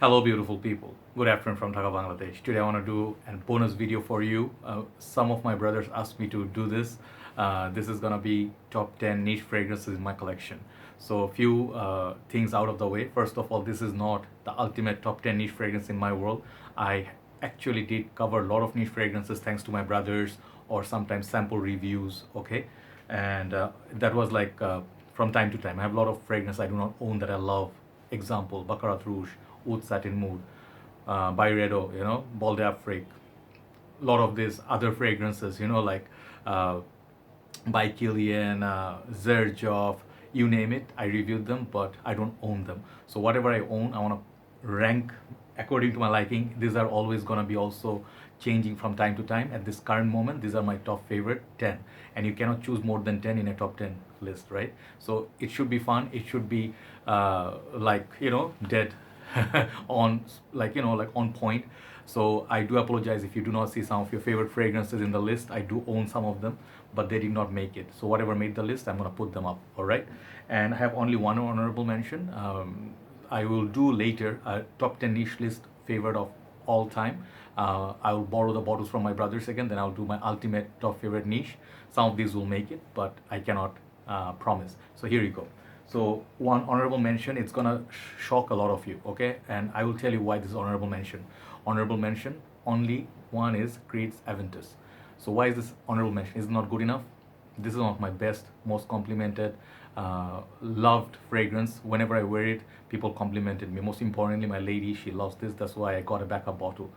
Hello, beautiful people. Good afternoon from Dhaka, Bangladesh. Today I want to do a bonus video for you. Some of my brothers asked me to do this. This is gonna be top 10 niche fragrances in my collection. So a few things out of the way. First of all, this is not the ultimate top 10 niche fragrance in my world. I actually did cover a lot of niche fragrances thanks to my brothers or sometimes sample reviews. Okay, and that was like from time to time. I have a lot of fragrance I do not own that I love. Example: Baccarat Rouge, Oud Satin Mood, Byredo, Bol d'Afrique, lot of these other fragrances, like by Kilian, Zerjoff, you name it, I reviewed them, but I don't own them. So whatever I own, I want to rank according to my liking. These are always going to be also changing from time to time. At this current moment, these are my top favorite 10. And you cannot choose more than 10 in a top 10 list, right? So it should be fun. It should be dead on on point. So I do apologize if you do not see some of your favorite fragrances in the list. I do own some of them, but they did not make it. So whatever made the list, I'm gonna put them up. All right. And I have only one honorable mention. I will do later a top 10 niche list favorite of all time. I will borrow the bottles from my brothers again. Then I'll do my ultimate top favorite niche. Some of these will make it, but I cannot promise. So here you go. So one honorable mention, it's gonna shock a lot of you, okay? And I will tell you why this is honorable mention. Honorable mention, only one is Creed's Aventus. So why is this honorable mention? Is it not good enough? This is one of my best, most complimented, loved fragrance. Whenever I wear it, people complimented me. Most importantly, my lady, she loves this. That's why I got a backup bottle.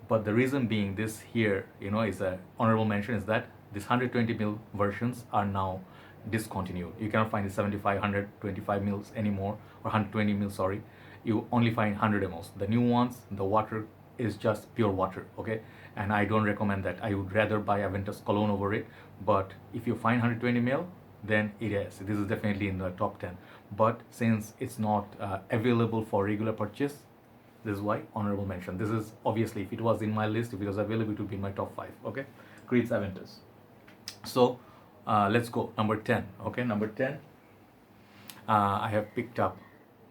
But the reason being this here, is a honorable mention is that these 120ml versions are now discontinued. You cannot find the 75, 125 mils anymore, or 120 mils, sorry. You only find 100 mls. The new ones, the water is just pure water, okay? And I don't recommend that. I would rather buy Aventus Cologne over it. But if you find 120 ml, then it is. This is definitely in the top 10. But since it's not available for regular purchase, this is why honorable mention. This is obviously, if it was in my list, if it was available, it would be in my top 5, okay? Creed's Aventus. So let's go. Number 10, okay? Number 10, I have picked up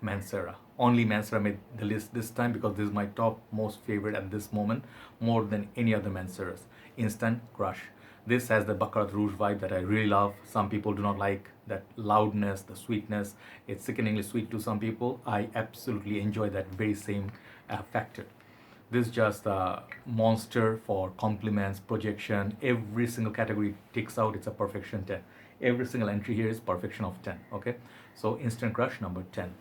Mancera. Only Mancera made the list this time because this is my top most favorite at this moment, more than any other Manceras. Instant Crush. This has the Baccarat Rouge vibe that I really love. Some people do not like that loudness, the sweetness. It's sickeningly sweet to some people. I absolutely enjoy that very same factor. This is just a monster for compliments, projection. Every single category ticks out. It's a perfection 10. Every single entry here is perfection of 10. Okay, so Instant Crush, number 10.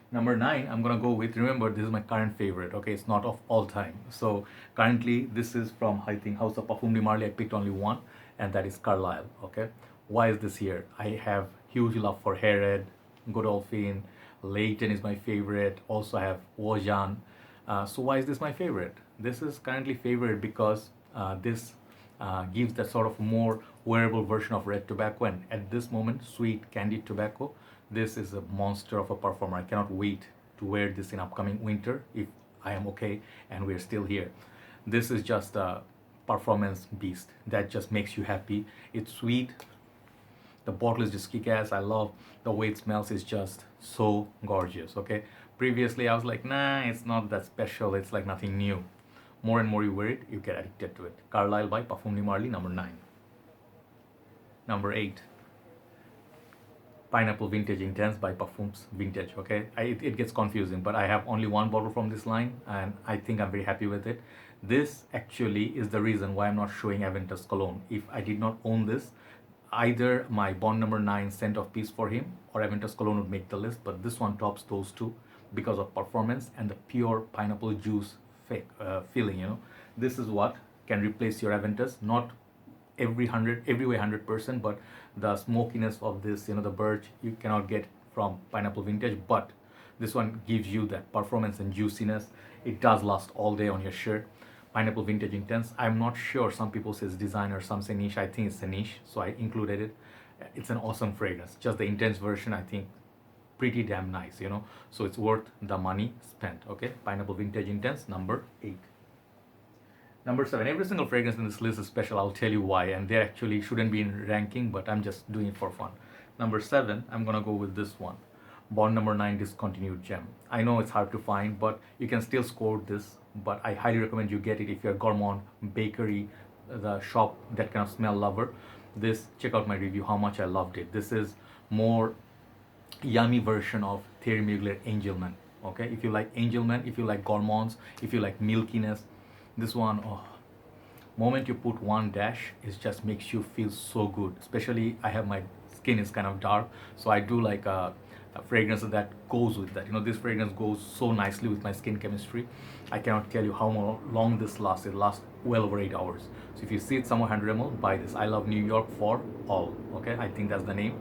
Number 9, I'm gonna go with, remember, this is my current favorite, okay? It's not of all time. So currently, this is from, I think, House of Parfum de Marly. I picked only one, and that is Carlisle, okay? Why is this here? I have huge love for Herod, Godolphin, Leighton is my favorite. Also, I have Roja. So why is this my favorite? This is currently favorite because this gives that sort of more wearable version of red tobacco, and at this moment, sweet candied tobacco. This is a monster of a performer. I cannot wait to wear this in upcoming winter if I am okay and we're still here. This is just a performance beast that just makes you happy. It's sweet. The bottle is just kick-ass. I love the way it smells. It's just so gorgeous, okay? Previously, I was like, nah, it's not that special. It's like nothing new. More and more you wear it, you get addicted to it. Carlisle by Parfum de Marly, number 9. Number 8. Pineapple Vintage Intense by Parfums Vintage, okay? It gets confusing, but I have only one bottle from this line, and I think I'm very happy with it. This actually is the reason why I'm not showing Aventus Cologne. If I did not own this, either my Bond number 9 scent of peace for him or Aventus Cologne would make the list, but this one tops those two because of performance and the pure pineapple juice feeling, This is what can replace your Aventus, not every way 100%, but the smokiness of this, the birch, you cannot get from Pineapple Vintage, but this one gives you that performance and juiciness. It does last all day on your shirt. Pineapple Vintage Intense, I'm not sure, some people say it's designer, some say niche. I think it's a niche, so I included it. It's an awesome fragrance. Just the intense version, I think pretty damn nice, so it's worth the money spent. Okay, Pineapple Vintage Intense, number 8. Number 7, every single fragrance in this list is special. I'll tell you why, and they actually shouldn't be in ranking, but I'm just doing it for fun. Number 7, I'm gonna go with this one. Bond number 9 discontinued gem. I know it's hard to find, but you can still score this. But I highly recommend you get it if you're a gourmand, bakery, the shop, that kind of smell lover. This, check out my review, how much I loved it. This is more yummy version of Thierry Mugler Angelman. Okay, if you like Angelman, if you like gourmands, if you like milkiness, this one, oh, moment you put one dash, it just makes you feel so good. Especially I have, my skin is kind of dark, so I do like a fragrance that goes with that. You know, this fragrance goes so nicely with my skin chemistry. I cannot tell you how long this lasts. It lasts well over 8 hours. So if you see it somewhere 100 ml, buy this. I love New York for all. Okay, I think that's the name.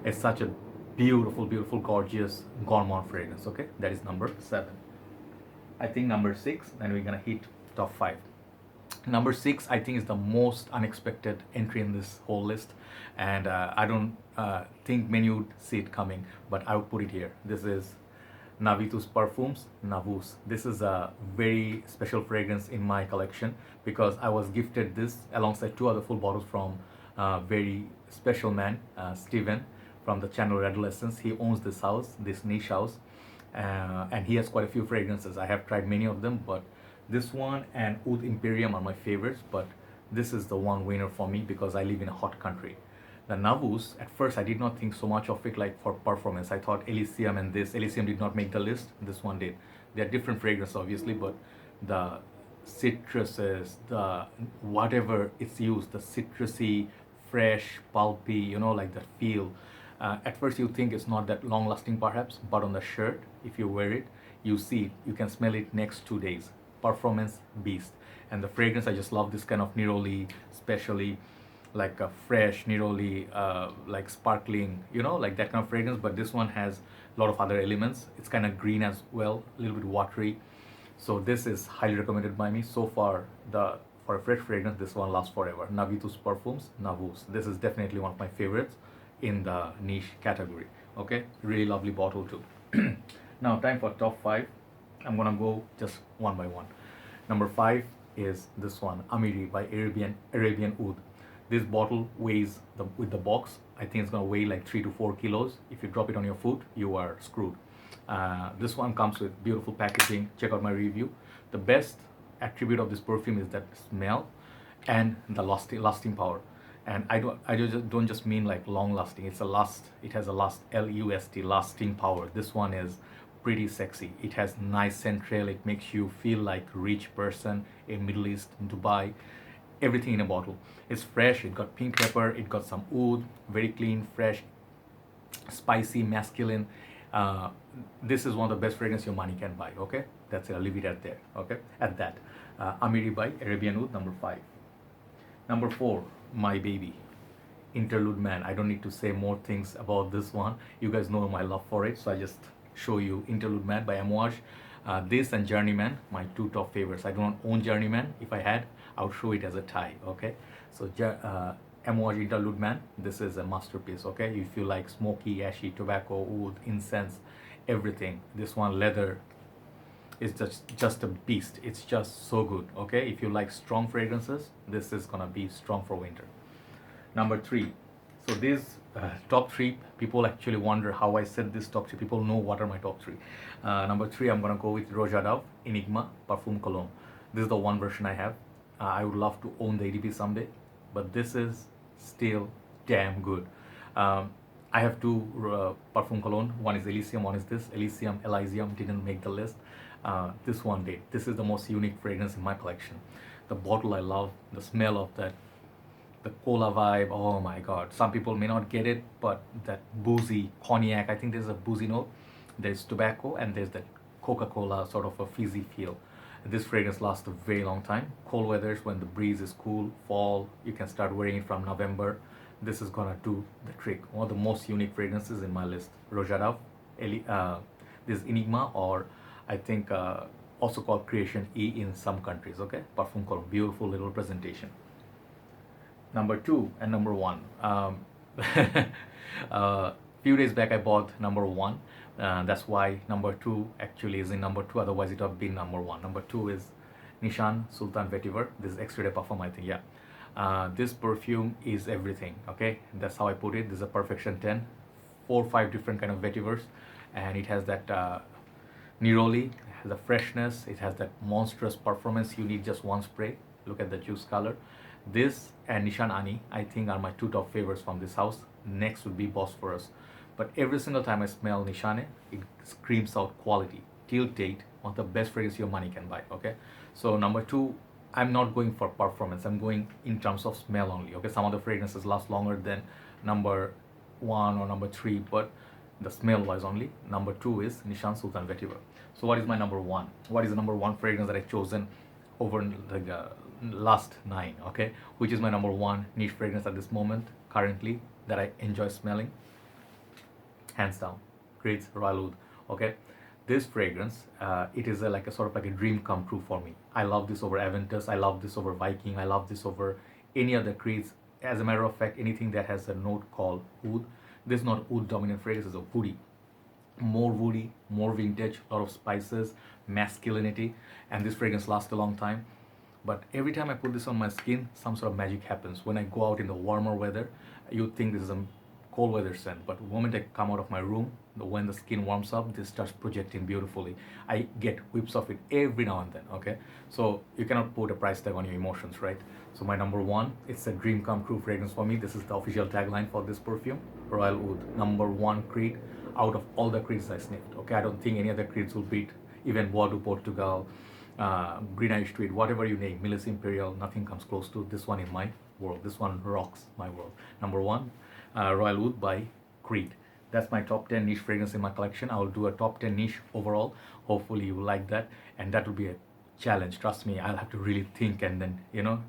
It's such a beautiful, beautiful, gorgeous gourmand fragrance. Okay, that is number 7. I think number 6, and we're gonna hit top 5. Number 6, I think, is the most unexpected entry in this whole list, and I don't think many would see it coming, but I would put it here. This is Navitus Parfums Navus. This is a very special fragrance in my collection because I was gifted this alongside 2 other full bottles from very special man, Steven, from the channel Adolescence. He owns this house, this niche house, and he has quite a few fragrances. I have tried many of them, but this one and Oud Imperium are my favorites, but this is the one winner for me because I live in a hot country. The Navus, at first I did not think so much of it like for performance. I thought Elysium and this. Elysium did not make the list, this one did. They are different fragrances obviously, but the citruses, the whatever it's used, the citrusy, fresh, pulpy, you know, like that feel. At first you think it's not that long lasting perhaps, but on the shirt, if you wear it, you see it, you can smell it next 2 days. Performance beast. And the fragrance, I just love this kind of neroli, especially like a fresh neroli, like sparkling, you know, like that kind of fragrance. But this one has a lot of other elements. It's kind of green as well, a little bit watery. So this is highly recommended by me so far. For a fresh fragrance, this one lasts forever. Navitus Parfums Navus. This is definitely one of my favorites in the niche category. Okay, really lovely bottle too. Now time for top 5. I'm gonna go just one by one. Number 5 is this one, Amiri by Arabian Oud. This bottle weighs, with the box, I think it's gonna weigh like 3 to 4 kilos. If you drop it on your foot, you are screwed. This one comes with beautiful packaging. Check out my review. The best attribute of this perfume is that smell and the lasting power. And I don't just mean like long lasting. It has a LUST, lasting power. This one is pretty sexy. It has nice central. It makes you feel like a rich person in Middle East, Dubai. Everything in a bottle. It's fresh. It got pink pepper. It got some oud. Very clean, fresh, spicy, masculine. This is one of the best fragrances your money can buy. Okay, that's it. I'll leave it at there. Okay, at that. Amiri by Arabian Oud, number 5. Number 4, my baby, Interlude Man. I don't need to say more things about this one. You guys know my love for it, so I just show you Interlude Man by Amouage. This and Journeyman, my 2 top favorites. I do not own Journeyman. If I had, I would show it as a tie. Okay, so Amouage Interlude Man, this is a masterpiece. Okay, if you like smoky, ashy, tobacco, oud, incense, everything, this one, leather, is just a beast. It's just so good. Okay, if you like strong fragrances, this is gonna be strong for winter. Number 3. So these top 3, people actually wonder how I said this top 3. People know what are my top 3. Number 3, I'm gonna go with Roja, Enigma, Parfum, Cologne. This is the one version I have. I would love to own the EDP someday, but this is still damn good. I have 2 Parfum Cologne. One is Elysium, one is this. Elysium didn't make the list. This one did. This is the most unique fragrance in my collection. The bottle I love, the smell of that, the cola vibe, oh my god. Some people may not get it, but that boozy cognac, I think there's a boozy note, there's tobacco, and there's that Coca-Cola sort of a fizzy feel. This fragrance lasts a very long time. Cold weathers, when the breeze is cool, fall, you can start wearing it from November. This is gonna do the trick. One of the most unique fragrances in my list. Roja, this Enigma, or I think also called Creation E in some countries. Okay, Parfum Cologne, beautiful little presentation. Number 2 and number 1. Few days back I bought number 1. That's why number 2 actually is in number 2. Otherwise it would have been number 1. Number 2 is Nishane Sultan Vetiver. This is extra Parfum, I think. Yeah. This perfume is everything. Okay, that's how I put it. This is a perfection 10. 4 or 5 different kind of Vetivers, and it has that neroli, it has the freshness, it has that monstrous performance. You need just one spray. Look at the juice color. This and Nishane Ani, I think, are my two top favorites from this house. Next would be Bosphorus. But every single time I smell Nishane, it screams out quality. Till date, one of the best fragrances your money can buy. Okay, so number two, I'm not going for performance. I'm going in terms of smell only. Okay, some of the fragrances last longer than number one or number three, but the smell wise only. Number two is Nishane Sultan Vetiver. So what is my number one? What is the number one fragrance that I've chosen over the last 9? Okay, which is my number one niche fragrance at this moment currently that I enjoy smelling? Hands down, Creed's Royal Oud. Okay, this fragrance, it is like a sort of like a dream come true for me. I love this over Aventus, I love this over Viking, I love this over any other Creeds. As a matter of fact, anything that has a note called oud, this is not oud dominant fragrance, it's a woody, more vintage, a lot of spices, masculinity, and this fragrance lasts a long time. But every time I put this on my skin, some sort of magic happens. When I go out in the warmer weather, you think this is a cold weather scent, but the moment I come out of my room, when the skin warms up, this starts projecting beautifully. I get whips of it every now and then. Okay, so you cannot put a price tag on your emotions, right? So my number one, it's a dream come true fragrance for me. This is the official tagline for this perfume, Royal Oud, number one Creed out of all the Creeds I sniffed. Okay, I don't think any other Creeds will beat even Bois de Portugal, Green Eye Street, whatever you name, Milis Imperial, nothing comes close to this one in my world. This one rocks my world. Number one, Royal Oud by Creed. That's my top 10 niche fragrance in my collection. I will do a top 10 niche overall. Hopefully you will like that, and that will be a challenge. Trust me, I'll have to really think and then,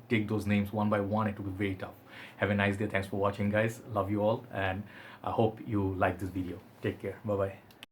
take those names one by one. It will be very tough. Have a nice day. Thanks for watching, guys. Love you all, and I hope you like this video. Take care. Bye bye.